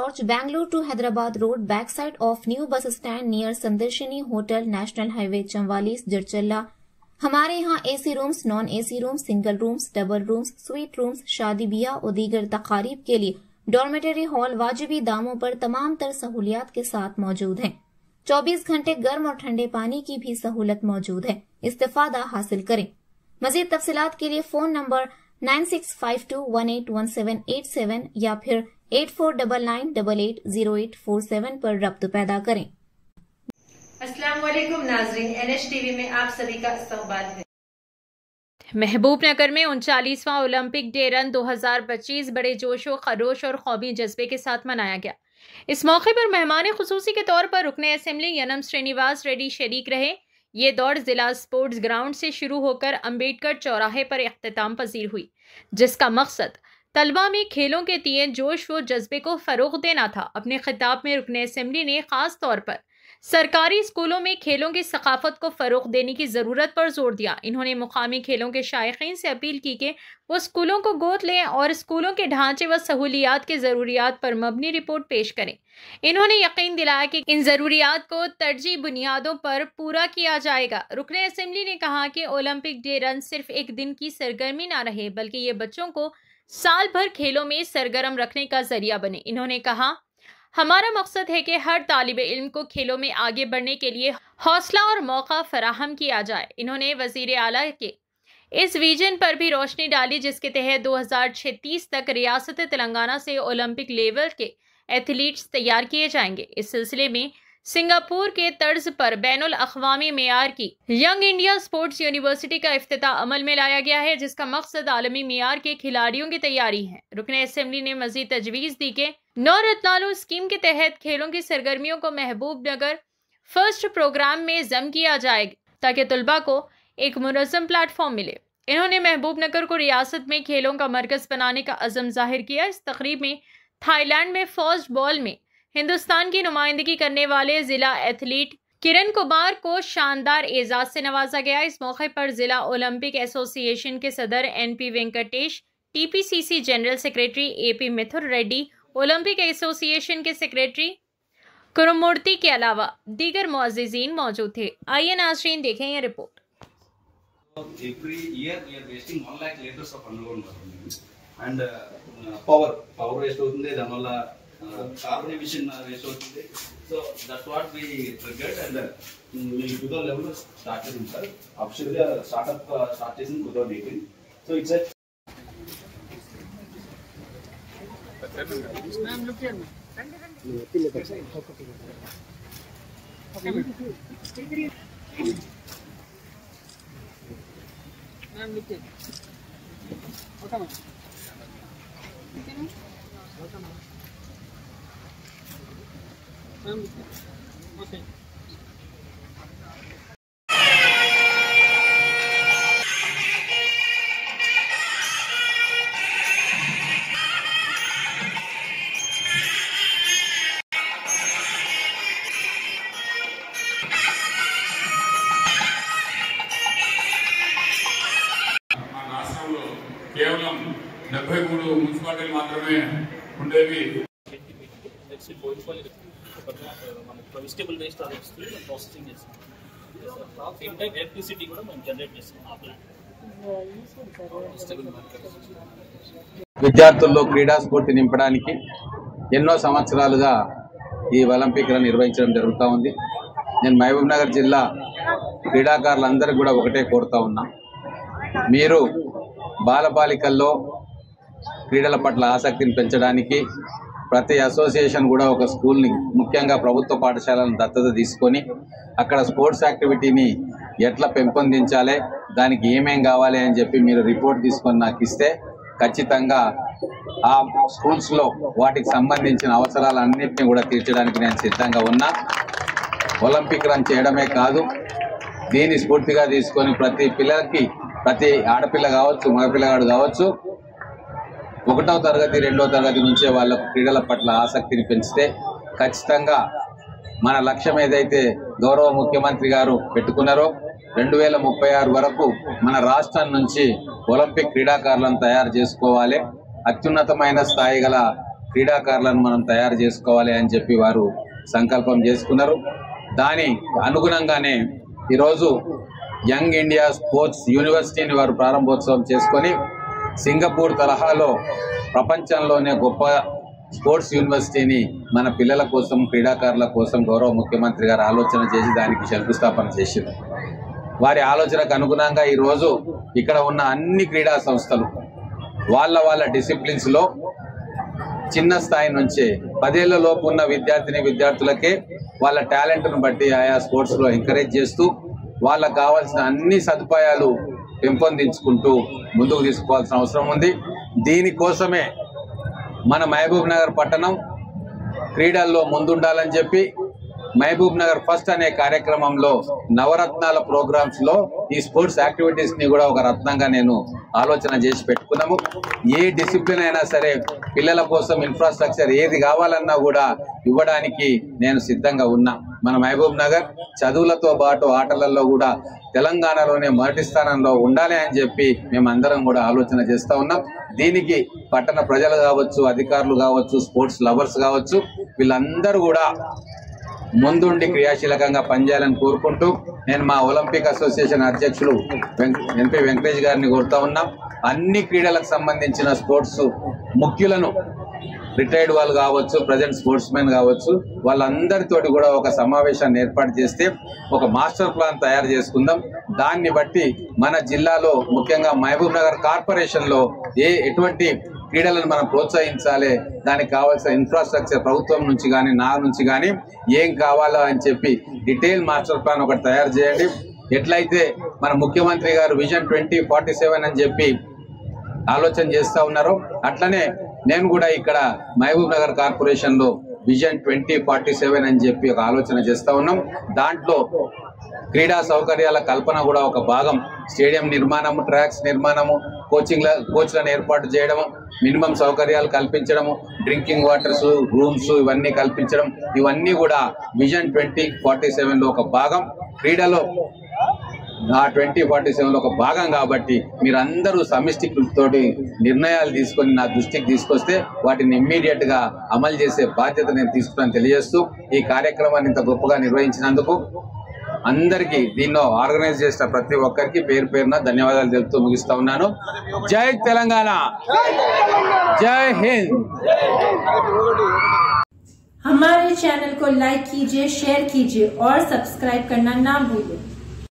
Church, Bangalore to Hyderabad Road, backside of new bus stand near Sandarshini Hotel, National Highway, Chamwalis, Jirchalla। हमारे यहाँ AC rooms, non AC rooms, single rooms, double rooms, sweet rooms, शादी ब्याह और दीगर तकारीब के लिए dormitory hall वाजिबी दामों पर तमाम तर सहूलियात के साथ मौजूद हैं। 24 घंटे गर्म और ठंडे पानी की भी सहूलत मौजूद है। इस्तेफादा हासिल करें। मजीद तफसीलात के लिए फोन नंबर 9652181787 या फिर 8499880847 पर रब्त पैदा करें। अस्सलाम वालेकुम नाज़रीन, NHTV में आप सभी का इस्तकबाल है। महबूबनगर में 39वां ओलंपिक डे रन 2025 बड़े जोशो खरोश और कौमी जज्बे के साथ मनाया गया। इस मौके पर मेहमान खुसूसी के तौर पर रुकने असेंबली यनम श्रीनिवास रेड्डी शरीक रहे। ये दौड़ जिला स्पोर्ट्स ग्राउंड से शुरू होकर अंबेडकर चौराहे पर इख्तिताम पजीर हुई, जिसका मकसद तलबा में खेलों के तिए जोश व जज्बे को फरोग देना था। अपने खिताब में रुकने असेंबली ने खास तौर पर सरकारी स्कूलों में खेलों की सकाफत को फरोग देने की जरूरत पर जोर दिया। इन्होंने मुकामी खेलों के शायकीन से अपील की कि वो स्कूलों को गोद लें और स्कूलों के ढांचे व सहूलियात के जरूरियात पर मबनी रिपोर्ट पेश करें। इन्होंने यकीन दिलाया कि इन जरूरियात को तरजीह बुनियादों पर पूरा किया जाएगा। रुकने असेंबली ने कहा कि ओलंपिक डे रन सिर्फ एक दिन की सरगर्मी ना रहे, बल्कि ये बच्चों को साल भर खेलों में सरगर्म रखने का जरिया बने। इन्होंने कहा, हमारा मकसद है कि हर तालिबे इल्म को खेलों में आगे बढ़ने के लिए हौसला और मौका फराहम किया जाए। इन्होंने वजीर आला के इस विजन पर भी रोशनी डाली, जिसके तहत 2036 तक रियासत तेलंगाना से ओलंपिक लेवल के एथलीट्स तैयार किए जाएंगे। इस सिलसिले में सिंगापुर के तर्ज पर बैनुल अक़वामी मेयार की यंग इंडिया स्पोर्ट्स यूनिवर्सिटी का इफ्तिताह अमल में लाया गया है, जिसका मकसद आलमी मेयार के खिलाड़ियों की तैयारी है। रुकने असेंबली ने मजीद तजवीज़ दी कि नौरत्नालू स्कीम के तहत खेलों की सरगर्मियों को महबूबनगर फर्स्ट प्रोग्राम में जम किया जाए ताकि तलबा को एक मुनज़्ज़म प्लेटफॉर्म मिले। इन्होंने महबूबनगर को रियासत में खेलों का मरकज बनाने का अज़म जाहिर किया। इस तकरीब में थाईलैंड में फर्स्ट बॉल में हिंदुस्तान की नुमाइंदगी करने वाले जिला एथलीट किरण कुमार को शानदार एजाज से नवाजा गया। इस मौके पर जिला ओलंपिक एसोसिएशन के सदर NP Venkatesh, TPCC general secretary AP Mithur Reddy, Olympic association के सेक्रेटरी कुरुमूर्ति के अलावा दीगर मुअज़्ज़िज़ीन मौजूद थे। आइए नाज़रीन देखें ये report. Every year we are wasting 1 lakh liters of underground water, and power waste అవుతుంది, దానివల్ల కార్బన్ ఎమిషన్ వేస్ట్ అవుతుంది. So that's what we triggered and we to the level started sir officially startup start చేసింది 2018. So it's ma'am look here Ma'am, look here. Okay, ma'am. Okay, ma'am. Okay, ma'am. Ma'am, look here. Okay. కేవలం 73 మున్సిపాలిటీలు మాత్రమే ఉండేవి. Vegetable waste processing చేస్తాం. Same time electricity కూడా మనం generate చేస్తాం. ఆ ప్లాంట్ విద్యార్థుల్లో క్రీడా స్ఫూర్తి నింపడానికి ఎన్నో సంవత్సరాలుగా ఈ ఒలింపిక్ రన్ నిర్వహించడం జరుగుతూ ఉంది. నేను మహబూబ్నగర్ జిల్లా క్రీడాకారులందరికీ కూడా ఒకటే కోరుతా ఉన్నా, మీరు బాలబాలికల్లో క్రీడల పట్ల ఆసక్తిని పెంచడానికి ప్రతి అసోసియేషన్ కూడా ఒక స్కూల్ని, ముఖ్యంగా ప్రభుత్వ పాఠశాలను దత్తత తీసుకొని అక్కడ స్పోర్ట్స్ యాక్టివిటీని ఎట్లా పెంపొందించాలి, దానికి ఏమేం కావాలి అని చెప్పి మీరు రిపోర్ట్ తీసుకొని నాకు ఇస్తే ఖచ్చితంగా ఆ స్కూల్స్లో వాటికి సంబంధించిన అవసరాలన్నింటినీ కూడా తీర్చడానికి నేను సిద్ధంగా ఉన్నా. ఒలింపిక్ రన్ చేయడమే కాదు, దీన్ని స్ఫూర్తిగా తీసుకొని ప్రతి పిల్లలకి, ప్రతి ఆడపిల్ల కావచ్చు, మగపిల్లగాడు కావచ్చు, 1వ తరగతి 2వ తరగతి నుంచే వాళ్ళకు క్రీడల పట్ల ఆసక్తిని పెంచితే ఖచ్చితంగా మన లక్ష్యం ఏదైతే గౌరవ ముఖ్యమంత్రి గారు పెట్టుకున్నారో 2036 వరకు మన రాష్ట్రం నుంచి ఒలింపిక్ క్రీడాకారులను తయారు చేసుకోవాలి, అత్యున్నతమైన స్థాయి గల క్రీడాకారులను మనం తయారు చేసుకోవాలి అని చెప్పి వారు సంకల్పం చేసుకున్నారు. దాని అనుగుణంగానే ఈరోజు యంగ్ ఇండియా స్పోర్ట్స్ యూనివర్సిటీని వారు ప్రారంభోత్సవం చేసుకొని సింగపూర్ తరహాలో ప్రపంచంలోనే గొప్ప స్పోర్ట్స్ యూనివర్సిటీని మన పిల్లల కోసం, క్రీడాకారుల కోసం గౌరవ ముఖ్యమంత్రి గారు ఆలోచన చేసి దానికి శంకుస్థాపన చేసింది. వారి ఆలోచనకు అనుగుణంగా ఈరోజు ఇక్కడ ఉన్న అన్ని క్రీడా సంస్థలు వాళ్ళ డిసిప్లిన్స్లో చిన్న స్థాయి నుంచే 10 ఏళ్ల లోపు ఉన్న విద్యార్థులకే వాళ్ళ టాలెంట్ను బట్టి ఆయా స్పోర్ట్స్లో ఎంకరేజ్ చేస్తూ వాళ్ళకు కావాల్సిన అన్ని సదుపాయాలు పెంపొందించుకుంటూ ముందుకు తీసుకోవాల్సిన అవసరం ఉంది. దీనికోసమే మన మహబూబ్ నగర్ పట్టణం క్రీడల్లో ముందుండాలని చెప్పి మహబూబ్ నగర్ ఫస్ట్ అనే కార్యక్రమంలో నవరత్నాల ప్రోగ్రామ్స్ లో ఈ స్పోర్ట్స్ యాక్టివిటీస్ ని కూడా ఒక రత్నంగా నేను ఆలోచన చేసి పెట్టుకున్నాము. ఏ డిసిప్లిన్ అయినా సరే పిల్లల కోసం ఇన్ఫ్రాస్ట్రక్చర్ ఏది కావాలన్నా కూడా ఇవ్వడానికి నేను సిద్ధంగా ఉన్నా. మన మహబూబ్ నగర్ చదువులతో పాటు ఆటలలో కూడా తెలంగాణలోనే మొదటి స్థానంలో ఉండాలి అని చెప్పి మేమందరం కూడా ఆలోచన చేస్తూ ఉన్నాం. దీనికి పట్టణ ప్రజలు కావచ్చు, అధికారులు కావచ్చు, స్పోర్ట్స్ లవర్స్ కావచ్చు, వీళ్ళందరూ కూడా ముందుండి క్రియాశీలకంగా పనిచేయాలని కోరుకుంటూ నేను మా ఒలింపిక్ అసోసియేషన్ అధ్యక్షులు ఎన్పి వెంకటేష్ గారిని కోరుతా ఉన్నాం. అన్ని క్రీడలకు సంబంధించిన స్పోర్ట్స్ ముఖ్యులను, రిటైర్డ్ వాళ్ళు కావచ్చు, ప్రజెంట్ స్పోర్ట్స్ మెన్ కావచ్చు, వాళ్ళందరితోటి కూడా ఒక సమావేశాన్ని ఏర్పాటు చేస్తే ఒక మాస్టర్ ప్లాన్ తయారు చేసుకుందాం. దాన్ని బట్టి మన జిల్లాలో ముఖ్యంగా మహబూబ్ నగర్ కార్పొరేషన్లో ఎటువంటి క్రీడలను మనం ప్రోత్సహించాలి, దానికి కావాల్సిన ఇన్ఫ్రాస్ట్రక్చర్ ప్రభుత్వం నుంచి కానీ నా నుంచి కానీ ఏం కావాలో అని చెప్పి డీటెయిల్ మాస్టర్ ప్లాన్ ఒకటి తయారు చేయండి. ఎట్లయితే మన ముఖ్యమంత్రి గారు విజన్ 2047 అని చెప్పి ఆలోచన చేస్తూ ఉన్నారో అట్లనే నేను కూడా ఇక్కడ మహబూబ్ నగర్ కార్పొరేషన్లో విజన్ 2047 అని చెప్పి ఒక ఆలోచన చేస్తూ ఉన్నాం. దాంట్లో క్రీడా సౌకర్యాల కల్పన కూడా ఒక భాగం. స్టేడియం నిర్మాణము, ట్రాక్స్ నిర్మాణము, కోచ్లను ఏర్పాటు చేయడము, మినిమం సౌకర్యాలు కల్పించడము, డ్రింకింగ్ వాటర్స్, రూమ్స్ ఇవన్నీ కల్పించడం, ఇవన్నీ కూడా విజన్ 2047లో ఒక భాగం. క్రీడలో ఆ 2047లో ఒక భాగం కాబట్టి మీరందరూ సమిష్టి తోటి నిర్ణయాలు తీసుకొని నా దృష్టికి తీసుకొస్తే వాటిని ఇమ్మీడియట్ గా అమలు చేసే బాధ్యత నేను తీసుకున్నాను తెలియజేస్తూ ఈ కార్యక్రమాన్ని ఇంత గొప్పగా నిర్వహించినందుకు అందరికీ, దీనిలో ఆర్గనైజ్ చేసిన ప్రతి ఒక్కరికి పేరు పేరున ధన్యవాదాలు తెలుపుతూ ముగిస్తా ఉన్నాను. జై తెలంగాణ, జై హింద్. हमारे चैनल को लाइक कीजिए, शेयर कीजिए और सब्सक्राइब करना ना भूलिए.